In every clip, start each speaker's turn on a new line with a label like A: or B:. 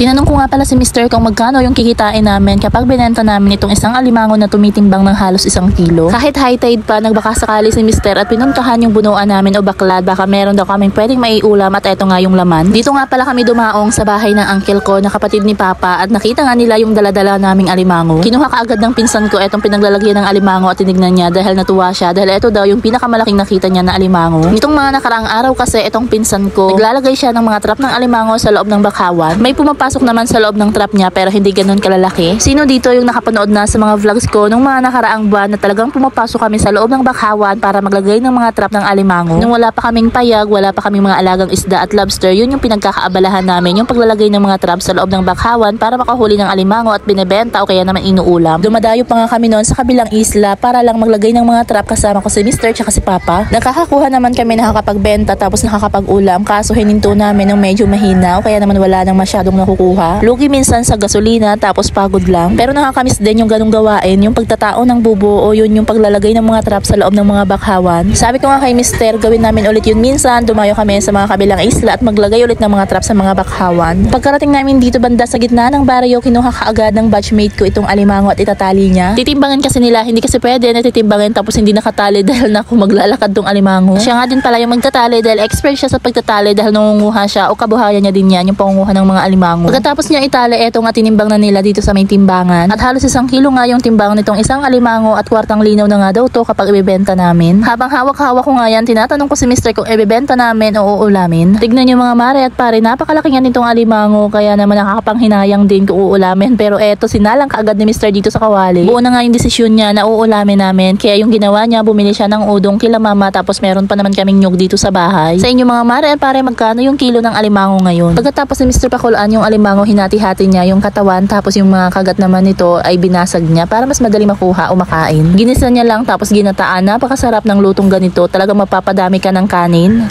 A: Tinanong ko nga pala si Mr. kung magkano yung kikitain namin kapag binenta namin itong isang alimango na tumitimbang ng halos 1 kilo. Kahit high tide pa, nagbaka sakali si Mr. at pinuntahan yung bunuan namin o baklad, baka meron daw kaming pwedeng maiulam at eto nga yung laman. Dito nga pala kami dumaong sa bahay ng uncle ko na kapatid ni Papa at nakita nga nila yung daladala naming alimango. Kinuha kaagad ng pinsan ko etong pinaglalagyan ng alimango at tinignan niya dahil natuwa siya dahil eto daw yung pinakamalaking nakita niya na alimango. Nitong mga nakaraang araw kasi etong pinsan ko, naglalagay siya ng mga trap ng alimango sa loob ng bakawan. May pumapasok naman sa loob ng trap niya pero hindi ganun kalalaki. Sino dito yung nakapanood na sa mga vlogs ko nung mga nakaraang buwan na talagang pumapasok kami sa loob ng bakawan para maglagay ng mga trap ng alimango? Nung wala pa kaming payag, wala pa kaming mga alagang isda at lobster, yun yung pinagkakaabalahan namin, yung paglalagay ng mga trap sa loob ng bakawan para makahuli ng alimango at binebenta o kaya naman inuulam. Dumadayo pa nga kami noon sa kabilang isla para lang maglagay ng mga trap kasama ko si Mr. tsaka si Papa. Nakakakuha naman kami nakakapagbenta tapos nakakapag-ulam, kaso hininto namin ng medyo mahina o kaya naman wala nang masyadong nakukuha. Lugi minsan sa gasolina tapos pagod lang. Pero nakakamiss din yung ganung gawain, yung pagtatao ng bubo o yun yung paglalagay ng mga trap sa loob ng mga bakawan. Sabi ko nga kay Mr. gawin namin ulit yun minsan, dumayo kami sa mga kabilang isla at maglagay ulit ng mga trap sa mga bakawan. Pagkarating namin dito banda sa gitna ng baryo, kinuha kaagad ng batchmate ko itong alimango at itatali niya. Titimbangan kasi nila, hindi kasi pwede na titimbangan tapos hindi nakatali dahil na kung maglalakad tong alimango. Siya nga din pala yung magtatali dahil expert siya sa pagtatali dahil nangunguha siya o kabuhayan niya din yan, yung pangunguha ng mga alimango. Pagkatapos niya itali, eto nga tinimbang na nila dito sa may timbangan at halos 1 kilo nga yung timbang nitong isang alimango at kwartang linaw na nga daw to kapag ibebenta namin. Habang hawak-hawak ko nga yan, tinatanong ko si Mr. kung ibebenta namin o uulamin. Tignan niyo mga mare at pare, napakalaki nga nitong alimango kaya naman nakakapanghinayang din kung uulamin, pero eto sinalang kaagad ni Mr. dito sa kawali. Buo na nga yung desisyon niya na uulamin namin, kaya yung ginawa niya, bumili siya ng udong kila mama tapos meron pa naman kaming nyug dito sa bahay. Sa inyo mga mare at pare, magkano yung kilo ng alimango ngayon? Pagkatapos ni Mr. pakulaan yung alimango, hinati-hati niya yung katawan tapos yung mga kagat naman nito ay binasag niya para mas madali makuha o makain. Ginisa niya lang tapos ginataan. Napakasarap ng lutong ganito, talagang mapapadami ka ng kanin.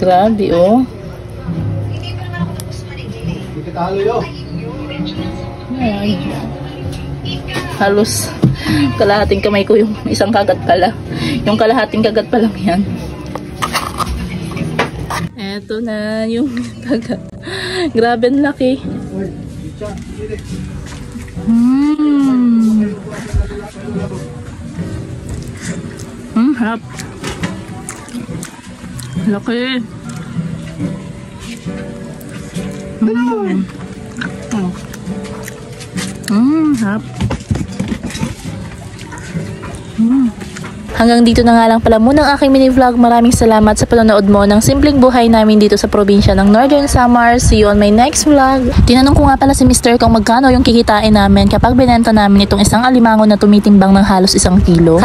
A: Grabe oh. Ay, halos kalahating kamay ko yung isang kagat pala. Yung kalahating kagat pa lang yan. Eto na yung kagat. Grabe ang laki. Harap. Laki. Harap. Hanggang dito na nga lang pala muna ang aking mini vlog. Maraming salamat sa panonood mo ng simpleng buhay namin dito sa probinsya ng Northern Samar. See you on my next vlog. Tinanong ko nga pala si Mr. kung magkano yung kikitain namin kapag binenta namin itong isang alimango na tumitimbang ng halos 1 kilo.